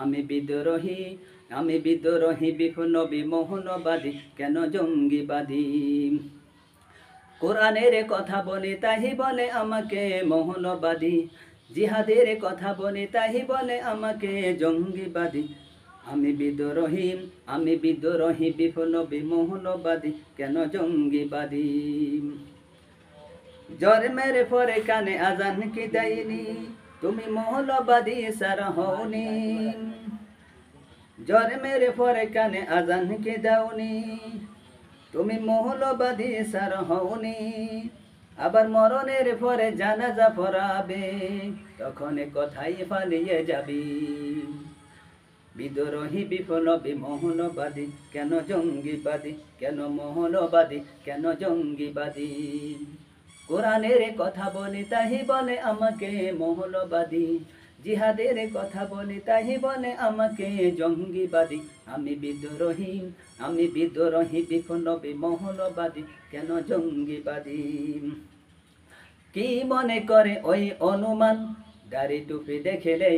আমি বিদ্রোহী, আমি বিদ্রোহী বিপ্লবী মোহনবাদী, কেন জঙ্গিবাদী। কোরআনের কথা বলে তাহি বলে আমাকে মোহনবাদী, জিহাদের কথা বলে তাহি বলে আমাকে জঙ্গিবাদী। আমি বিদ্রোহী, আমি বিদ্রোহী বিপ্লবী মোহনবাদী, কেন জঙ্গিবাদী। জন্মের পরে কানে আজান কি দেয়নি, তুমি মৌলবাদী সারা হওনি। জন্মের পরে কানে আজান কি দাওনি, তুমি মৌলবাদী সারা হওনি। আবার মরণের পরে জানাজা পড়াবে, তখন কথাই পালিয়ে যাবি। বিদ্রোহী বিপ্লবী মৌলবাদী, কেন জঙ্গিবাদী, কেন মৌলবাদী, কেন জঙ্গিবাদী। কোরআনের কথা বলে তাহি বলে আমাকে মৌলবাদী, জিহাদের কথা বলে তাহি বলে আমাকে জঙ্গিবাদী। আমি বিদ্রোহী, আমি বিদ্রোহী বিপ্লবী মৌলবাদী, কেন জঙ্গিবাদী। কি মনে করে ওই অনুমান, দাড়ি টুপি দেখলে